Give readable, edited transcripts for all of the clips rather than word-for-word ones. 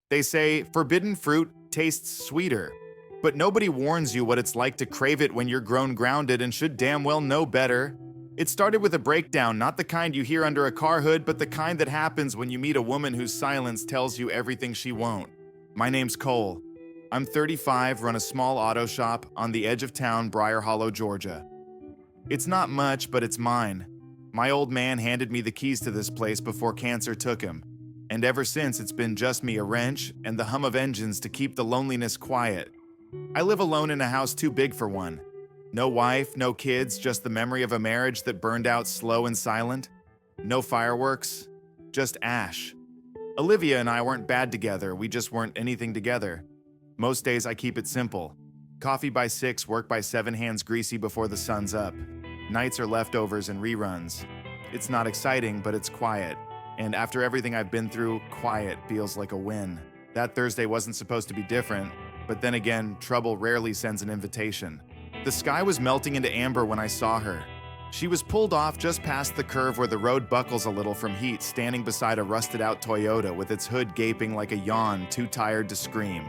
They say forbidden fruit tastes sweeter, but nobody warns you what it's like to crave it when you're grown grounded and should damn well know better. It started with a breakdown, not the kind you hear under a car hood, but the kind that happens when you meet a woman whose silence tells you everything she won't. My name's Cole. I'm 35, run a small auto shop on the edge of town, Briar Hollow, Georgia. It's not much, but it's mine. My old man handed me the keys to this place before cancer took him, and ever since it's been just me, a wrench, and the hum of engines to keep the loneliness quiet. I live alone in a house too big for one. No wife, no kids, just the memory of a marriage that burned out slow and silent. No fireworks, just ash. Olivia and I weren't bad together, we just weren't anything together. Most days I keep it simple. Coffee by 6, work by 7, hands greasy before the sun's up. Nights are leftovers and reruns. It's not exciting, but it's quiet. And after everything I've been through, quiet feels like a win. That Thursday wasn't supposed to be different, but then again, trouble rarely sends an invitation. The sky was melting into amber when I saw her. She was pulled off just past the curve where the road buckles a little from heat, standing beside a rusted-out Toyota with its hood gaping like a yawn, too tired to scream.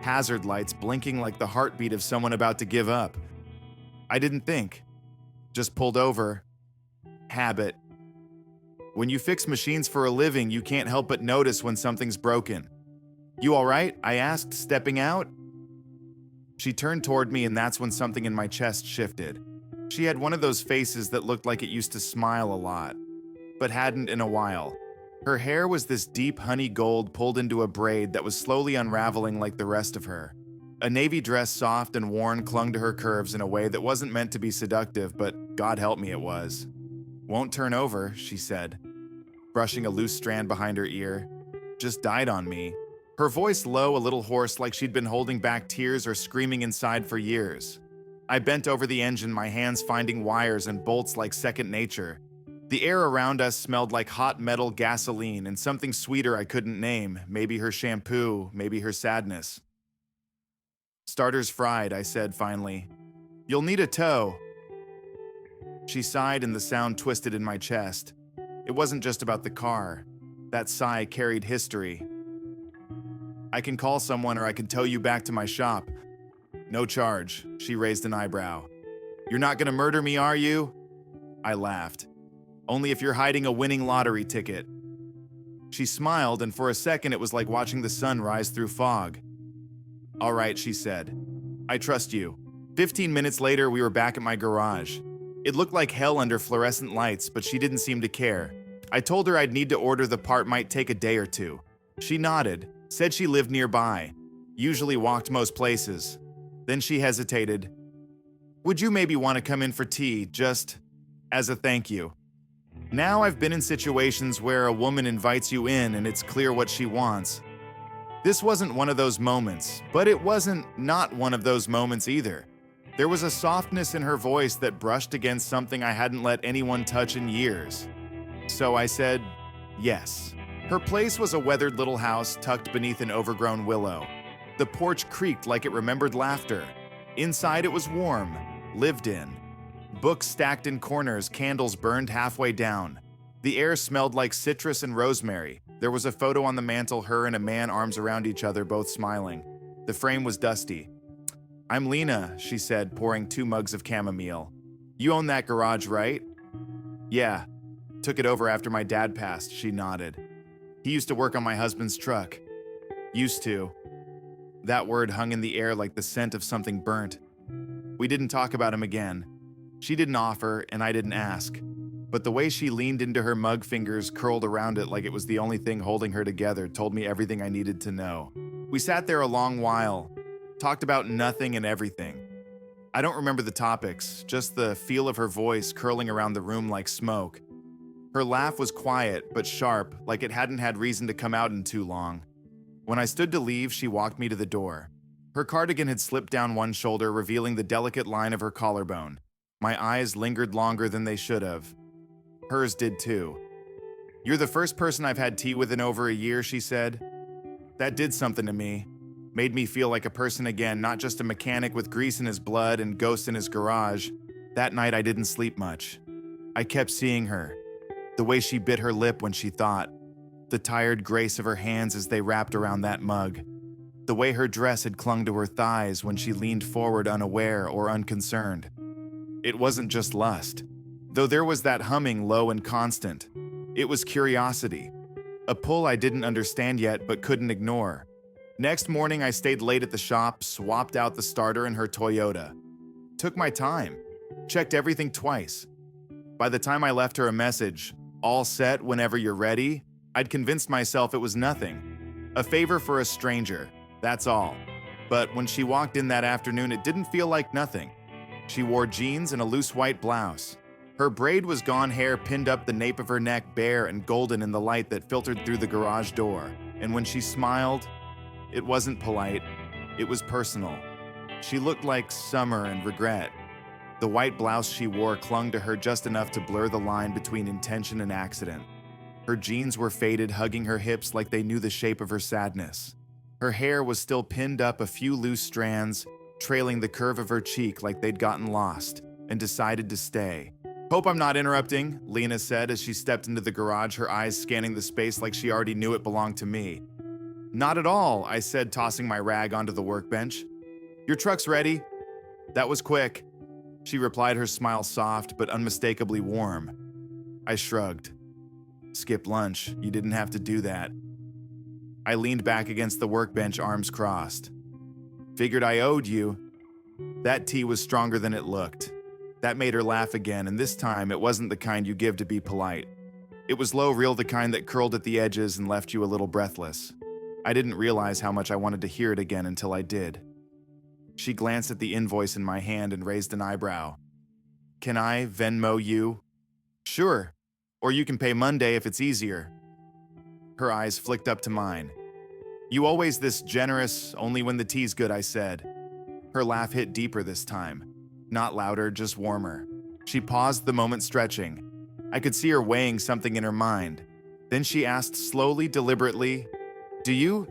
Hazard lights blinking like the heartbeat of someone about to give up. I didn't think. Just pulled over. Habit. When you fix machines for a living, you can't help but notice when something's broken. "You all right?" I asked, stepping out. She turned toward me, and that's when something in my chest shifted. She had one of those faces that looked like it used to smile a lot, but hadn't in a while. Her hair was this deep honey gold pulled into a braid that was slowly unraveling like the rest of her. A navy dress, soft and worn, clung to her curves in a way that wasn't meant to be seductive, but God help me, it was. "Won't turn over," she said, brushing a loose strand behind her ear. "Just died on me." Her voice low, a little hoarse, like she'd been holding back tears or screaming inside for years. I bent over the engine, my hands finding wires and bolts like second nature. The air around us smelled like hot metal, gasoline, and something sweeter I couldn't name, maybe her shampoo, maybe her sadness. "Starter's fried," I said finally. "You'll need a tow." She sighed and the sound twisted in my chest. It wasn't just about the car. That sigh carried history. "I can call someone or I can tow you back to my shop." "No charge," she raised an eyebrow. "You're not gonna murder me, are you?" I laughed. "Only if you're hiding a winning lottery ticket." She smiled, and for a second it was like watching the sun rise through fog. "All right," she said. "I trust you." 15 minutes later, we were back at my garage. It looked like hell under fluorescent lights, but she didn't seem to care. I told her I'd need to order the part, might take a day or two. She nodded, said she lived nearby, usually walked most places. Then she hesitated. "Would you maybe want to come in for tea, just as a thank you?" Now I've been in situations where a woman invites you in and it's clear what she wants. This wasn't one of those moments, but it wasn't not one of those moments either. There was a softness in her voice that brushed against something I hadn't let anyone touch in years. So I said, yes. Her place was a weathered little house tucked beneath an overgrown willow. The porch creaked like it remembered laughter. Inside it was warm, lived in. Books stacked in corners, candles burned halfway down. The air smelled like citrus and rosemary. There was a photo on the mantel, her and a man, arms around each other, both smiling. The frame was dusty. "I'm Lena," she said, pouring 2 mugs of chamomile. "You own that garage, right?" "Yeah. Took it over after my dad passed," she nodded. "He used to work on my husband's truck." "Used to." That word hung in the air like the scent of something burnt. We didn't talk about him again. She didn't offer, and I didn't ask. But the way she leaned into her mug, fingers curled around it like it was the only thing holding her together, told me everything I needed to know. We sat there a long while, talked about nothing and everything. I don't remember the topics, just the feel of her voice curling around the room like smoke. Her laugh was quiet, but sharp, like it hadn't had reason to come out in too long. When I stood to leave, she walked me to the door. Her cardigan had slipped down one shoulder, revealing the delicate line of her collarbone. My eyes lingered longer than they should have. Hers did too. "You're the first person I've had tea with in over a year," she said. That did something to me. Made me feel like a person again, not just a mechanic with grease in his blood and ghosts in his garage. That night I didn't sleep much. I kept seeing her. The way she bit her lip when she thought. The tired grace of her hands as they wrapped around that mug. The way her dress had clung to her thighs when she leaned forward unaware or unconcerned. It wasn't just lust, though there was that humming low and constant. It was curiosity, a pull I didn't understand yet but couldn't ignore. Next morning, I stayed late at the shop, swapped out the starter in her Toyota. Took my time, checked everything twice. By the time I left her a message, all set whenever you're ready, I'd convinced myself it was nothing. A favor for a stranger, that's all. But when she walked in that afternoon, it didn't feel like nothing. She wore jeans and a loose white blouse. Her braid was gone hair pinned up the nape of her neck bare and golden in the light that filtered through the garage door. And when she smiled, it wasn't polite, it was personal. She looked like summer and regret. The white blouse she wore clung to her just enough to blur the line between intention and accident. Her jeans were faded, hugging her hips like they knew the shape of her sadness. Her hair was still pinned up, a few loose strands, trailing the curve of her cheek like they'd gotten lost and decided to stay. "Hope I'm not interrupting," Lena said as she stepped into the garage, her eyes scanning the space like she already knew it belonged to me. "Not at all," I said, tossing my rag onto the workbench. "Your truck's ready." "That was quick," she replied, her smile soft but unmistakably warm. I shrugged. "Skip lunch. You didn't have to do that." I leaned back against the workbench, arms crossed. "Figured I owed you." That tea was stronger than it looked. That made her laugh again, and this time it wasn't the kind you give to be polite. It was low, real, the kind that curled at the edges and left you a little breathless. I didn't realize how much I wanted to hear it again until I did. She glanced at the invoice in my hand and raised an eyebrow. "Can I Venmo you?" "Sure. Or you can pay Monday if it's easier." Her eyes flicked up to mine. "You always this generous, only when the tea's good," I said. Her laugh hit deeper this time. Not louder, just warmer. She paused the moment, stretching. I could see her weighing something in her mind. Then she asked slowly, deliberately, "Do you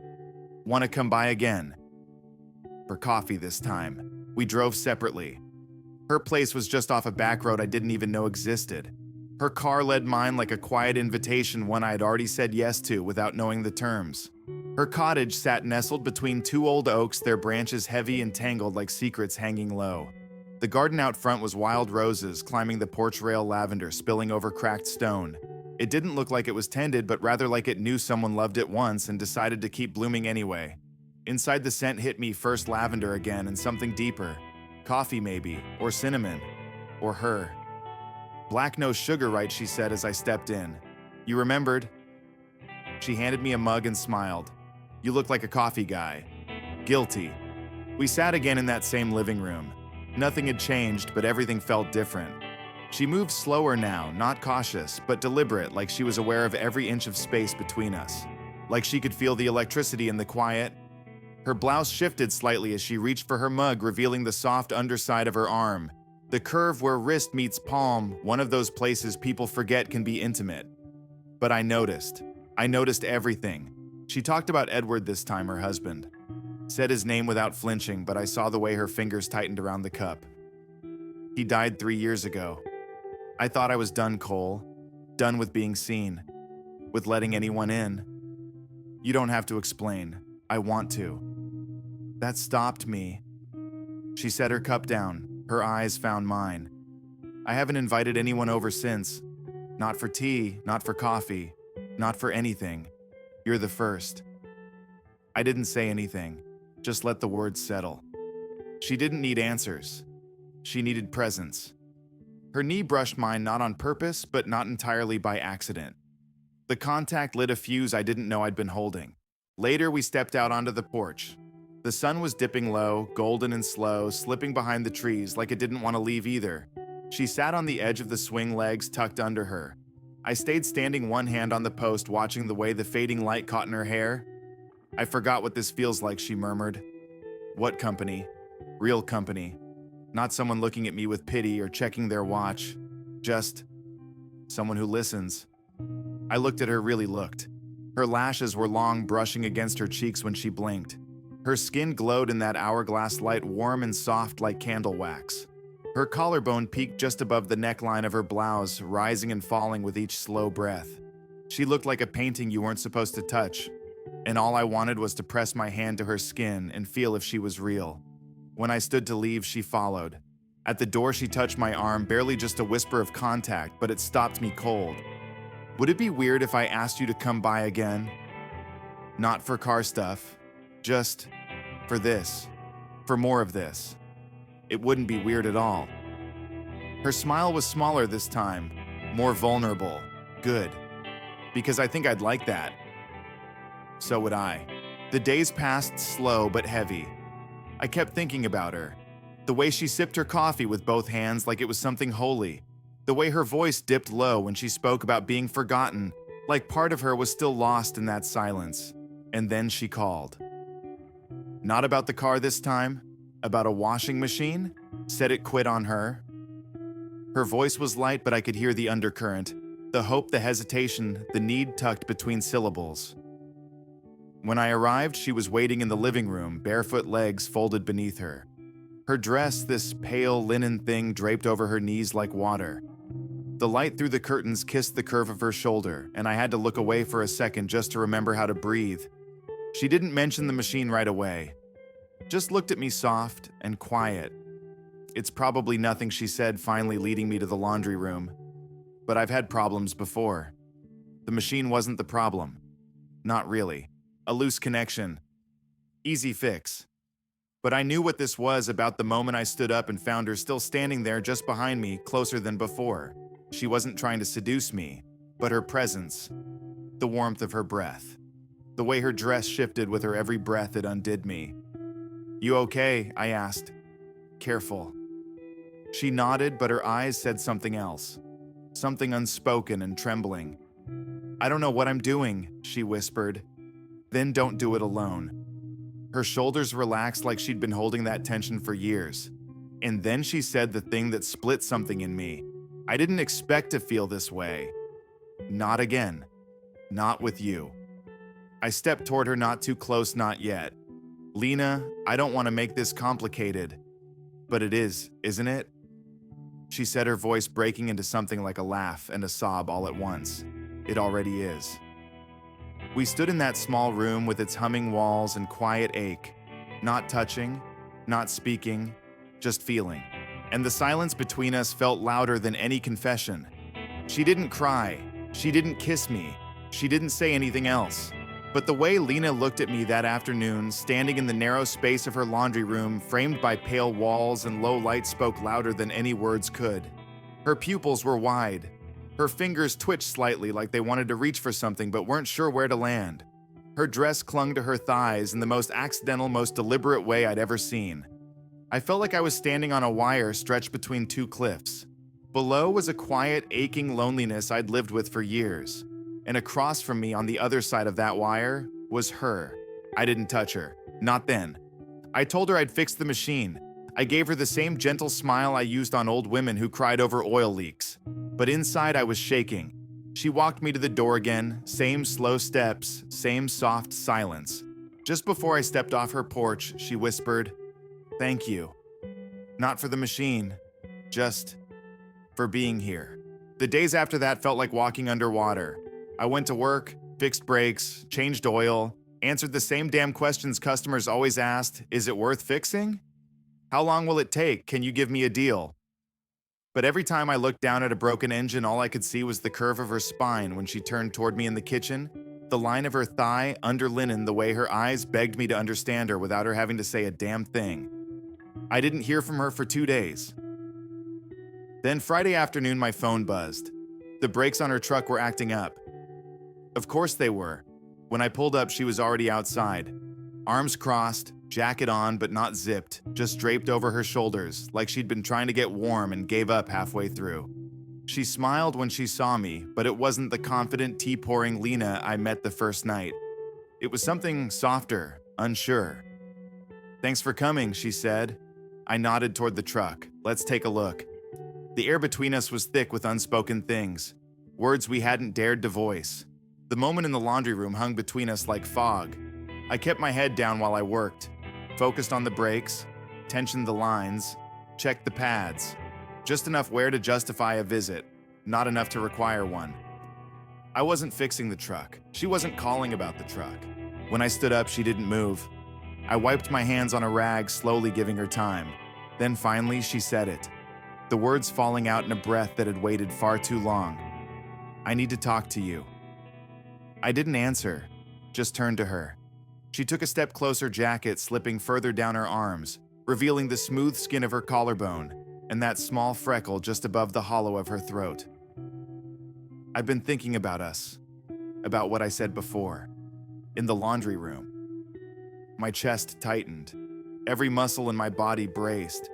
want to come by again?" For coffee this time. We drove separately. Her place was just off a back road I didn't even know existed. Her car led mine like a quiet invitation, one I had already said yes to without knowing the terms. Her cottage sat nestled between two old oaks, their branches heavy and tangled like secrets hanging low. The garden out front was wild roses climbing the porch rail, lavender spilling over cracked stone. It didn't look like it was tended, but rather like it knew someone loved it once and decided to keep blooming anyway. Inside, the scent hit me, first lavender again and something deeper. Coffee maybe, or cinnamon, or her. "Black, no sugar, right?" she said as I stepped in. "You remembered?" She handed me a mug and smiled. "You look like a coffee guy." Guilty. We sat again in that same living room. Nothing had changed, but everything felt different. She moved slower now, not cautious, but deliberate, like she was aware of every inch of space between us. Like she could feel the electricity in the quiet. Her blouse shifted slightly as she reached for her mug, revealing the soft underside of her arm. The curve where wrist meets palm, one of those places people forget can be intimate. But I noticed. I noticed everything. She talked about Edward this time, her husband. Said his name without flinching, but I saw the way her fingers tightened around the cup. "He died 3 years ago." I thought I was done, Cole. Done with being seen. With letting anyone in. "You don't have to explain. I want to." That stopped me. She set her cup down. Her eyes found mine. "I haven't invited anyone over since. Not for tea, not for coffee, not for anything. You're the first." I didn't say anything, just let the words settle. She didn't need answers. She needed presence. Her knee brushed mine, not on purpose, but not entirely by accident. The contact lit a fuse I didn't know I'd been holding. Later, we stepped out onto the porch. The sun was dipping low, golden and slow, slipping behind the trees like it didn't want to leave either. She sat on the edge of the swing, legs tucked under her. I stayed standing, one hand on the post, watching the way the fading light caught in her hair. "I forgot what this feels like," she murmured. "What company? Real company. Not someone looking at me with pity or checking their watch. Just someone who listens." I looked at her, really looked. Her lashes were long, brushing against her cheeks when she blinked. Her skin glowed in that hourglass light, warm and soft like candle wax. Her collarbone peaked just above the neckline of her blouse, rising and falling with each slow breath. She looked like a painting you weren't supposed to touch, and all I wanted was to press my hand to her skin and feel if she was real. When I stood to leave, she followed. At the door, she touched my arm, barely just a whisper of contact, but it stopped me cold. Would it be weird if I asked you to come by again? Not for car stuff, just for this, for more of this. It wouldn't be weird at all. Her smile was smaller this time, more vulnerable. Good. Because I think I'd like that. So would I. The days passed slow but heavy. I kept thinking about her. The way she sipped her coffee with both hands like it was something holy. The way her voice dipped low when she spoke about being forgotten, like part of her was still lost in that silence. And then she called. Not about the car this time, about a washing machine, said it quit on her. Her voice was light, but I could hear the undercurrent, the hope, the hesitation, the need tucked between syllables. When I arrived, she was waiting in the living room, barefoot legs folded beneath her. Her dress, this pale linen thing draped over her knees like water. The light through the curtains kissed the curve of her shoulder, and I had to look away for a second just to remember how to breathe. She didn't mention the machine right away. Just looked at me soft and quiet. It's probably nothing, she said, finally leading me to the laundry room. But I've had problems before. The machine wasn't the problem. Not really. A loose connection. Easy fix. But I knew what this was about the moment I stood up and found her still standing there just behind me, closer than before. She wasn't trying to seduce me, but her presence, the warmth of her breath, the way her dress shifted with her every breath, it undid me. You okay? I asked. Careful. She nodded, but her eyes said something else. Something unspoken and trembling. I don't know what I'm doing, she whispered. Then don't do it alone. Her shoulders relaxed like she'd been holding that tension for years. And then she said the thing that split something in me. I didn't expect to feel this way. Not again. Not with you. I stepped toward her, not too close, not yet. Lena, I don't want to make this complicated. But it is, isn't it? She said, her voice breaking into something like a laugh and a sob all at once. It already is. We stood in that small room with its humming walls and quiet ache, not touching, not speaking, just feeling. And the silence between us felt louder than any confession. She didn't cry, she didn't kiss me, she didn't say anything else. But the way Lena looked at me that afternoon, standing in the narrow space of her laundry room, framed by pale walls and low light, spoke louder than any words could. Her pupils were wide. Her fingers twitched slightly like they wanted to reach for something but weren't sure where to land. Her dress clung to her thighs in the most accidental, most deliberate way I'd ever seen. I felt like I was standing on a wire stretched between two cliffs. Below was a quiet, aching loneliness I'd lived with for years. And across from me on the other side of that wire was her. I didn't touch her. Not then. I told her I'd fix the machine. I gave her the same gentle smile I used on old women who cried over oil leaks. But inside I was shaking. She walked me to the door again, same slow steps, same soft silence. Just before I stepped off her porch, she whispered, "Thank you. Not for the machine, just for being here." The days after that felt like walking underwater. I went to work, fixed brakes, changed oil, answered the same damn questions customers always asked. Is it worth fixing? How long will it take? Can you give me a deal? But every time I looked down at a broken engine, all I could see was the curve of her spine when she turned toward me in the kitchen, the line of her thigh under linen, the way her eyes begged me to understand her without her having to say a damn thing. I didn't hear from her for 2 days. Then Friday afternoon, my phone buzzed. The brakes on her truck were acting up. Of course they were. When I pulled up, she was already outside. Arms crossed, jacket on but not zipped, just draped over her shoulders, like she'd been trying to get warm and gave up halfway through. She smiled when she saw me, but it wasn't the confident, tea-pouring Lena I met the first night. It was something softer, unsure. "Thanks for coming," she said. I nodded toward the truck. "Let's take a look." The air between us was thick with unspoken things, words we hadn't dared to voice. The moment in the laundry room hung between us like fog. I kept my head down while I worked, focused on the brakes, tensioned the lines, checked the pads. Just enough wear to justify a visit, not enough to require one. I wasn't fixing the truck. She wasn't calling about the truck. When I stood up, she didn't move. I wiped my hands on a rag, slowly giving her time. Then finally, she said it. The words falling out in a breath that had waited far too long. I need to talk to you. I didn't answer, just turned to her. She took a step closer, jacket slipping further down her arms, revealing the smooth skin of her collarbone and that small freckle just above the hollow of her throat. I've been thinking about us, about what I said before, in the laundry room. My chest tightened, every muscle in my body braced.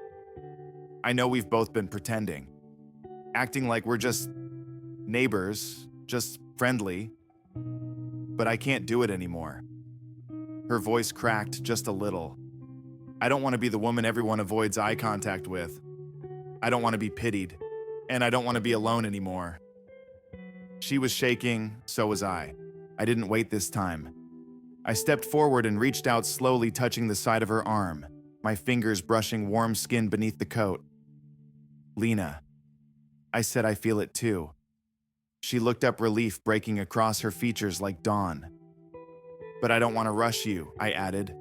I know we've both been pretending, acting like we're just neighbors, just friendly, but I can't do it anymore. Her voice cracked just a little. I don't want to be the woman everyone avoids eye contact with. I don't want to be pitied, and I don't want to be alone anymore. She was shaking, so was I. I didn't wait this time. I stepped forward and reached out, slowly touching the side of her arm, my fingers brushing warm skin beneath the coat. Lena, I said, I feel it too. She looked up, relief breaking across her features like dawn. But I don't want to rush you, I added.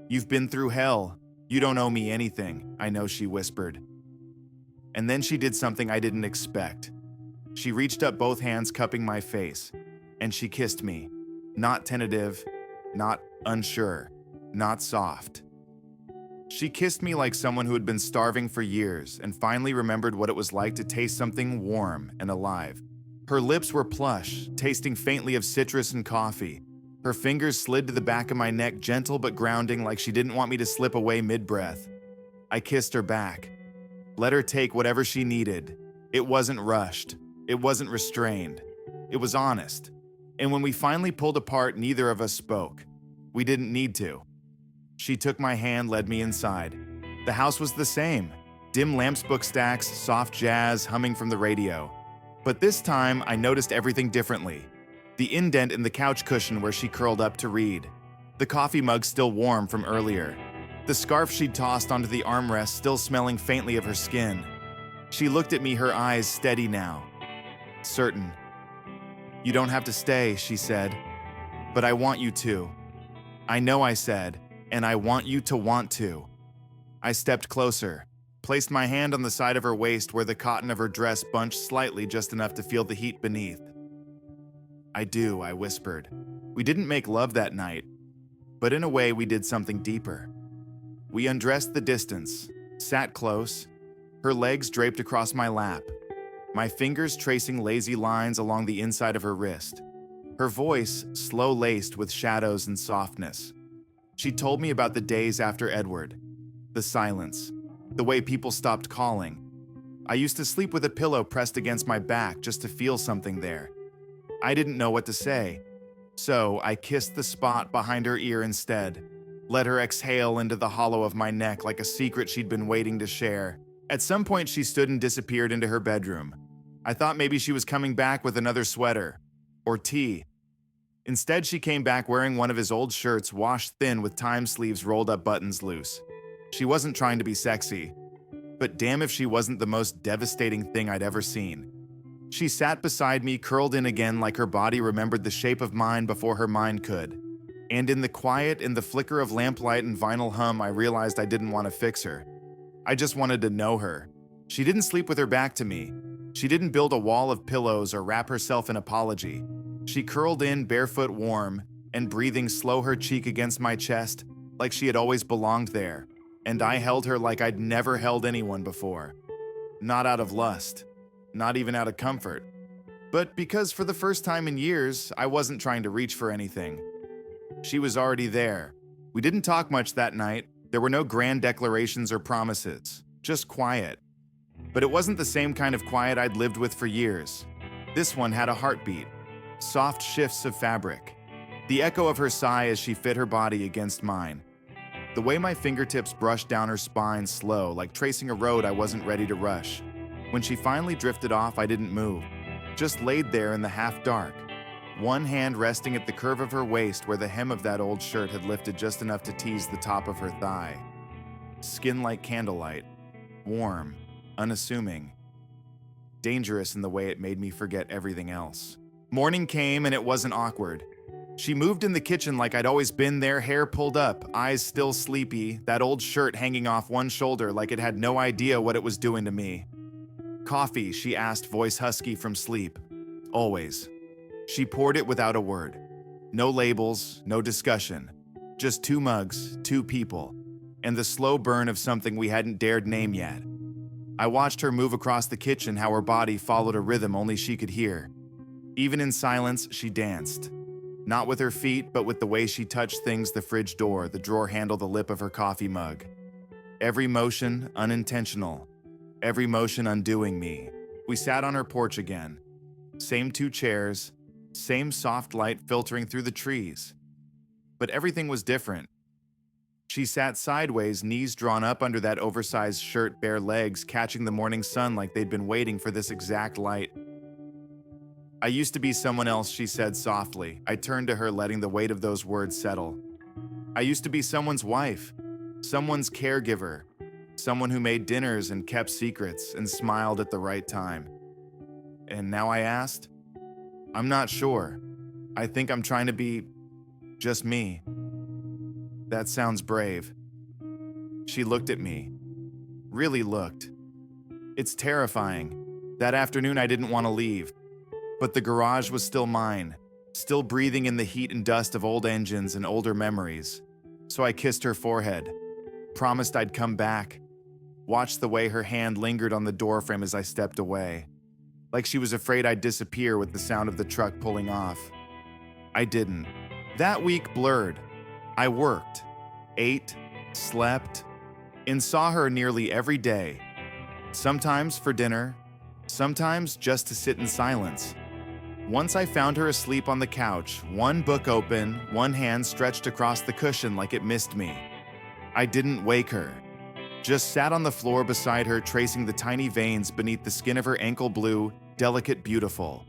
You've been through hell. You don't owe me anything, I know, she whispered. And then she did something I didn't expect. She reached up, both hands cupping my face, and she kissed me. Not tentative, not unsure, not soft. She kissed me like someone who had been starving for years and finally remembered what it was like to taste something warm and alive. Her lips were plush, tasting faintly of citrus and coffee. Her fingers slid to the back of my neck, gentle but grounding, like she didn't want me to slip away mid-breath. I kissed her back. Let her take whatever she needed. It wasn't rushed. It wasn't restrained. It was honest. And when we finally pulled apart, neither of us spoke. We didn't need to. She took my hand, led me inside. The house was the same. Dim lamps, book stacks, soft jazz humming from the radio. But this time, I noticed everything differently. The indent in the couch cushion where she curled up to read. The coffee mug still warm from earlier. The scarf she'd tossed onto the armrest still smelling faintly of her skin. She looked at me, her eyes steady now. Certain. You don't have to stay, she said. But I want you to. I know, I said, and I want you to want to. I stepped closer, placed my hand on the side of her waist where the cotton of her dress bunched slightly, just enough to feel the heat beneath. I do, I whispered. We didn't make love that night, but in a way we did something deeper. We undressed the distance, sat close, her legs draped across my lap, my fingers tracing lazy lines along the inside of her wrist. Her voice slow-laced with shadows and softness. She told me about the days after Edward, the silence, the way people stopped calling. I used to sleep with a pillow pressed against my back just to feel something there. I didn't know what to say, so I kissed the spot behind her ear instead, let her exhale into the hollow of my neck like a secret she'd been waiting to share. At some point, she stood and disappeared into her bedroom. I thought maybe she was coming back with another sweater or tea. Instead, she came back wearing one of his old shirts, washed thin with time sleeves rolled up, buttons loose. She wasn't trying to be sexy, but damn if she wasn't the most devastating thing I'd ever seen. She sat beside me, curled in again like her body remembered the shape of mine before her mind could. And in the quiet, in the flicker of lamplight and vinyl hum, I realized I didn't want to fix her. I just wanted to know her. She didn't sleep with her back to me. She didn't build a wall of pillows or wrap herself in apology. She curled in, barefoot, warm, and breathing slow, her cheek against my chest, like she had always belonged there. And I held her like I'd never held anyone before. Not out of lust, not even out of comfort, but because for the first time in years, I wasn't trying to reach for anything. She was already there. We didn't talk much that night. There were no grand declarations or promises, just quiet. But it wasn't the same kind of quiet I'd lived with for years. This one had a heartbeat, soft shifts of fabric, the echo of her sigh as she fit her body against mine. The way my fingertips brushed down her spine, slow, like tracing a road I wasn't ready to rush. When she finally drifted off, I didn't move, just laid there in the half-dark, one hand resting at the curve of her waist where the hem of that old shirt had lifted just enough to tease the top of her thigh. Skin like candlelight, warm, unassuming, dangerous in the way it made me forget everything else. Morning came and it wasn't awkward. She moved in the kitchen like I'd always been there, hair pulled up, eyes still sleepy, that old shirt hanging off one shoulder like it had no idea what it was doing to me. Coffee, she asked, voice husky from sleep. Always. She poured it without a word. No labels, no discussion. Just 2 mugs, 2 people, and the slow burn of something we hadn't dared name yet. I watched her move across the kitchen, how her body followed a rhythm only she could hear. Even in silence, she danced. Not with her feet, but with the way she touched things, the fridge door, the drawer handle, the lip of her coffee mug. Every motion, unintentional. Every motion undoing me. We sat on her porch again. Same 2 chairs, same soft light filtering through the trees. But everything was different. She sat sideways, knees drawn up under that oversized shirt, bare legs, catching the morning sun like they'd been waiting for this exact light. I used to be someone else, she said softly. I turned to her, letting the weight of those words settle. I used to be someone's wife, someone's caregiver, someone who made dinners and kept secrets and smiled at the right time. And now I asked, I'm not sure. I think I'm trying to be just me. That sounds brave. She looked at me. Really looked. It's terrifying. That afternoon I didn't want to leave. But the garage was still mine, still breathing in the heat and dust of old engines and older memories. So I kissed her forehead, promised I'd come back, watched the way her hand lingered on the doorframe as I stepped away, like she was afraid I'd disappear with the sound of the truck pulling off. I didn't. That week blurred. I worked, ate, slept, and saw her nearly every day. Sometimes for dinner, sometimes just to sit in silence. Once I found her asleep on the couch, one book open, one hand stretched across the cushion like it missed me. I didn't wake her, just sat on the floor beside her, tracing the tiny veins beneath the skin of her ankle blue, delicate, beautiful.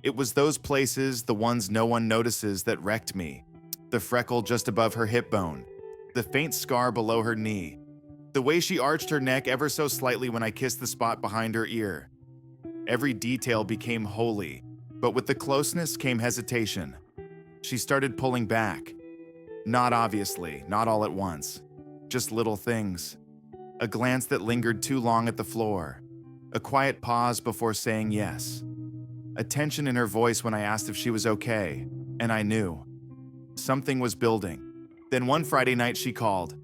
It was those places, the ones no one notices, that wrecked me. The freckle just above her hip bone, the faint scar below her knee, the way she arched her neck ever so slightly when I kissed the spot behind her ear. Every detail became holy, but with the closeness came hesitation. She started pulling back. Not obviously, not all at once. Just little things. A glance that lingered too long at the floor. A quiet pause before saying yes. A tension in her voice when I asked if she was okay, and I knew. Something was building. Then one Friday night she called.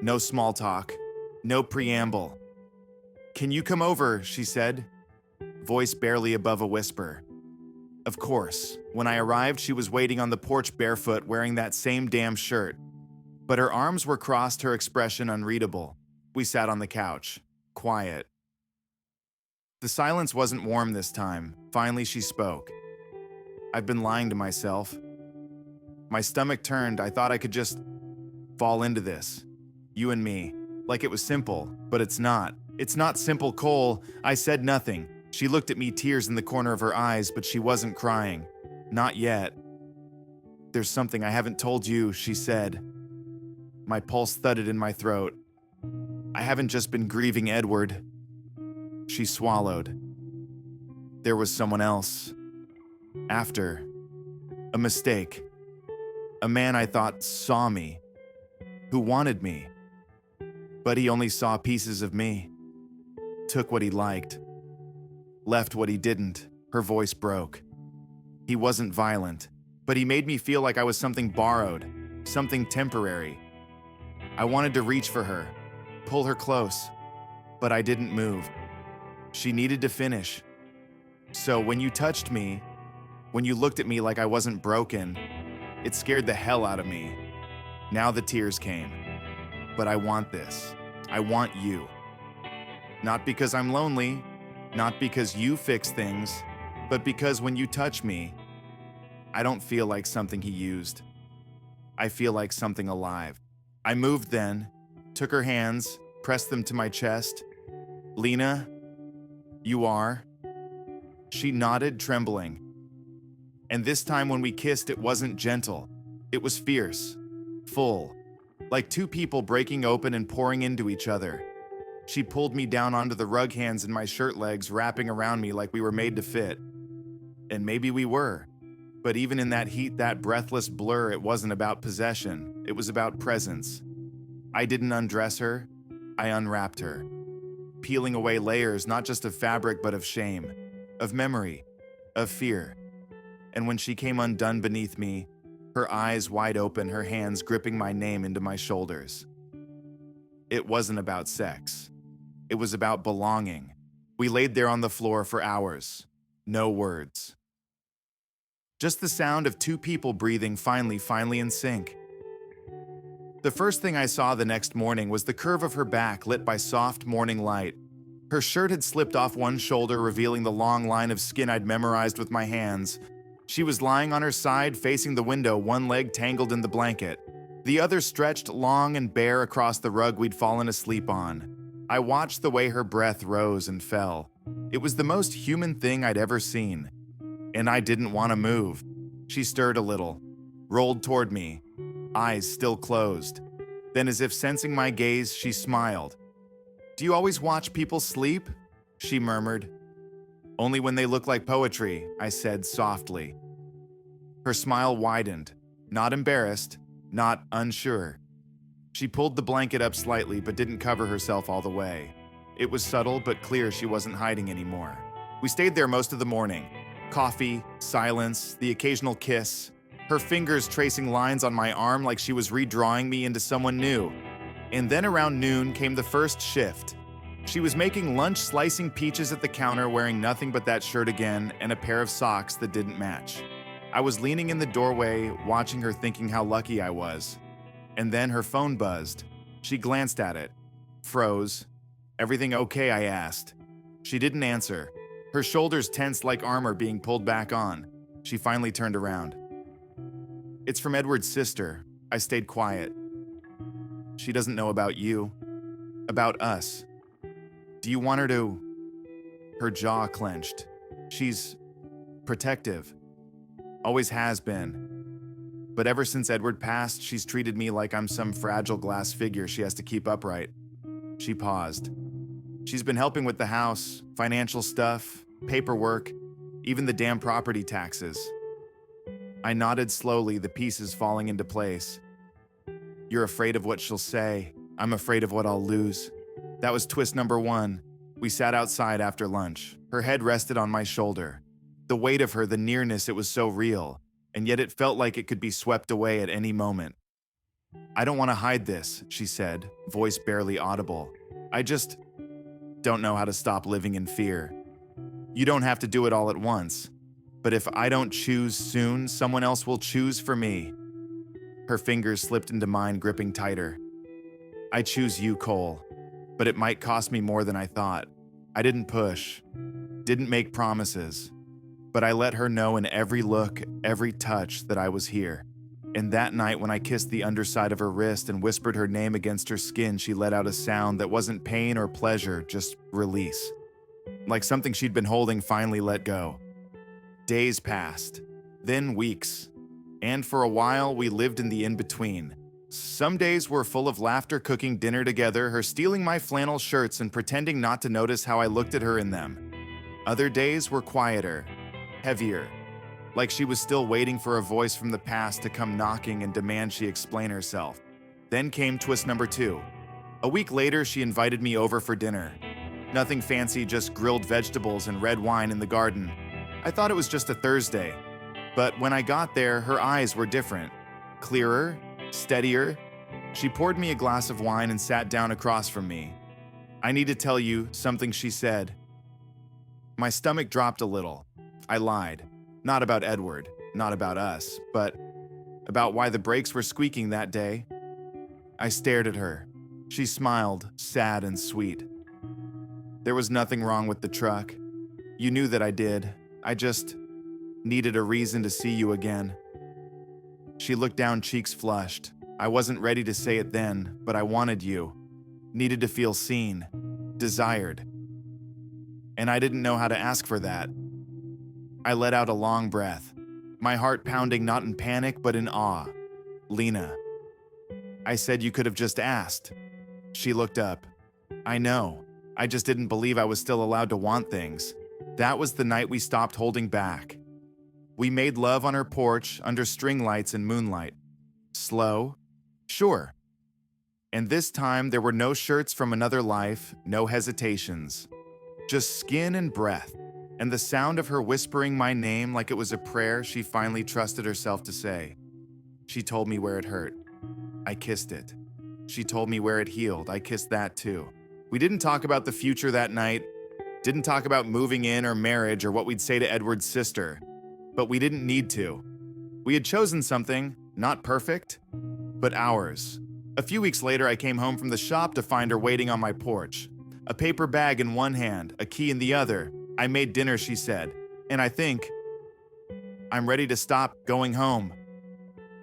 No small talk, no preamble. "Can you come over?" she said, voice barely above a whisper. Of course, when I arrived, she was waiting on the porch barefoot, wearing that same damn shirt. But her arms were crossed, her expression unreadable. We sat on the couch, quiet. The silence wasn't warm this time. Finally, she spoke. I've been lying to myself. My stomach turned. I thought I could just fall into this. You and me. Like it was simple, but it's not. It's not simple, Cole. I said nothing. She looked at me, tears in the corner of her eyes, but she wasn't crying. Not yet. There's something I haven't told you, she said. My pulse thudded in my throat. I haven't just been grieving Edward. She swallowed. There was someone else. After. A mistake. A man I thought saw me. Who wanted me. But he only saw pieces of me. Took what he liked. Left what he didn't. Her voice broke. He wasn't violent, but he made me feel like I was something borrowed, something temporary. I wanted to reach for her, pull her close, but I didn't move. She needed to finish. So when you touched me, when you looked at me like I wasn't broken, it scared the hell out of me. Now the tears came. But I want this. I want you. Not because I'm lonely, not because you fix things, but because when you touch me, I don't feel like something he used. I feel like something alive. I moved then, took her hands, pressed them to my chest. Lena, you are? She nodded, trembling. And this time when we kissed, it wasn't gentle. It was fierce, full, like 2 people breaking open and pouring into each other. She pulled me down onto the rug, hands in my shirt legs, wrapping around me like we were made to fit. And maybe we were. But even in that heat, that breathless blur, it wasn't about possession. It was about presence. I didn't undress her. I unwrapped her, peeling away layers not just of fabric but of shame, of memory, of fear. And when she came undone beneath me, her eyes wide open, her hands gripping my name into my shoulders. It wasn't about sex. It was about belonging. We laid there on the floor for hours. No words. Just the sound of two people breathing finally in sync. The first thing I saw the next morning was the curve of her back lit by soft morning light. Her shirt had slipped off one shoulder, revealing the long line of skin I'd memorized with my hands. She was lying on her side, facing the window, one leg tangled in the blanket. The other stretched long and bare across the rug we'd fallen asleep on. I watched the way her breath rose and fell. It was the most human thing I'd ever seen. And I didn't want to move. She stirred a little, rolled toward me, eyes still closed. Then, as if sensing my gaze, she smiled. "Do you always watch people sleep?" she murmured. "Only when they look like poetry," I said softly. Her smile widened, not embarrassed, not unsure. She pulled the blanket up slightly but didn't cover herself all the way. It was subtle but clear she wasn't hiding anymore. We stayed there most of the morning. Coffee, silence, the occasional kiss. Her fingers tracing lines on my arm like she was redrawing me into someone new. And then around noon came the first shift. She was making lunch, slicing peaches at the counter, wearing nothing but that shirt again and a pair of socks that didn't match. I was leaning in the doorway, watching her, thinking how lucky I was. And then her phone buzzed. She glanced at it, froze. "Everything okay?" I asked. She didn't answer. Her shoulders tensed like armor being pulled back on. She finally turned around. "It's from Edward's sister." I stayed quiet. "She doesn't know about you. About us. Do you want her to?" Her jaw clenched. "She's protective. Always has been. But ever since Edward passed, she's treated me like I'm some fragile glass figure she has to keep upright." She paused. "She's been helping with the house, financial stuff, paperwork, even the damn property taxes." I nodded slowly, the pieces falling into place. "You're afraid of what she'll say. I'm afraid of what I'll lose." That was twist number one. We sat outside after lunch. Her head rested on my shoulder. The weight of her, the nearness, it was so real, and yet it felt like it could be swept away at any moment. "I don't want to hide this," she said, voice barely audible. "I just don't know how to stop living in fear. You don't have to do it all at once, but if I don't choose soon, someone else will choose for me." Her fingers slipped into mine, gripping tighter. "I choose you, Cole, but it might cost me more than I thought." I didn't push, didn't make promises, but I let her know in every look, every touch that I was here. And that night when I kissed the underside of her wrist and whispered her name against her skin, she let out a sound that wasn't pain or pleasure, just release. Like something she'd been holding finally let go. Days passed, then weeks, and for a while we lived in the in-between. Some days were full of laughter, cooking dinner together, her stealing my flannel shirts and pretending not to notice how I looked at her in them. Other days were quieter, heavier, like she was still waiting for a voice from the past to come knocking and demand she explain herself. Then came twist number two. A week later, she invited me over for dinner. Nothing fancy, just grilled vegetables and red wine in the garden. I thought it was just a Thursday, but when I got there, her eyes were different. Clearer, steadier. She poured me a glass of wine and sat down across from me. "I need to tell you something," she said. My stomach dropped a little. I lied. Not about Edward, not about us, but about why the brakes were squeaking that day. I stared at her. She smiled, sad and sweet. "There was nothing wrong with the truck. You knew that I did. I just needed a reason to see you again." She looked down, cheeks flushed. I wasn't ready to say it then, but I wanted you. Needed to feel seen, desired. And I didn't know how to ask for that. I let out a long breath, my heart pounding not in panic but in awe. "Lena." I said, "You could have just asked." She looked up. "I know. I just didn't believe I was still allowed to want things." That was the night we stopped holding back. We made love on her porch under string lights and moonlight. Slow? Sure. And this time there were no shirts from another life, no hesitations. Just skin and breath, and the sound of her whispering my name like it was a prayer she finally trusted herself to say. She told me where it hurt. I kissed it. She told me where it healed. I kissed that too. We didn't talk about the future that night, didn't talk about moving in or marriage or what we'd say to Edward's sister, but we didn't need to. We had chosen something, not perfect, but ours. A few weeks later, I came home from the shop to find her waiting on my porch. A paper bag in one hand, a key in the other. I made dinner, she said, and I think, I'm ready to stop going home.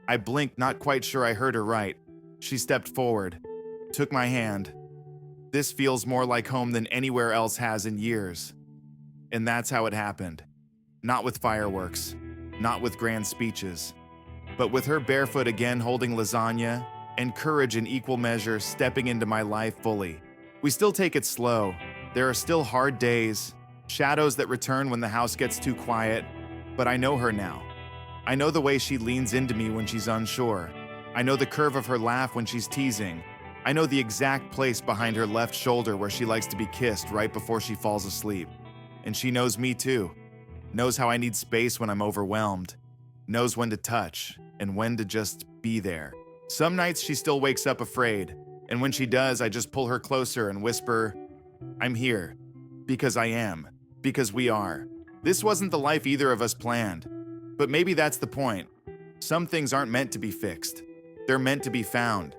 I blinked, not quite sure I heard her right. She stepped forward, took my hand. This feels more like home than anywhere else has in years. And that's how it happened. Not with fireworks, not with grand speeches, but with her barefoot again holding lasagna and courage in equal measure stepping into my life fully. We still take it slow. There are still hard days, shadows that return when the house gets too quiet, but I know her now. I know the way she leans into me when she's unsure. I know the curve of her laugh when she's teasing. I know the exact place behind her left shoulder where she likes to be kissed right before she falls asleep. And she knows me too. Knows how I need space when I'm overwhelmed. Knows when to touch and when to just be there. Some nights she still wakes up afraid, and when she does, I just pull her closer and whisper, I'm here. Because I am. Because we are. This wasn't the life either of us planned. But maybe that's the point. Some things aren't meant to be fixed. They're meant to be found.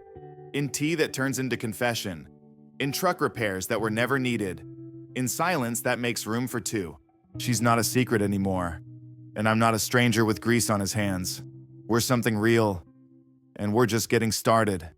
In tea that turns into confession. In truck repairs that were never needed. In silence that makes room for two. She's not a secret anymore. And I'm not a stranger with grease on his hands. We're something real. And we're just getting started.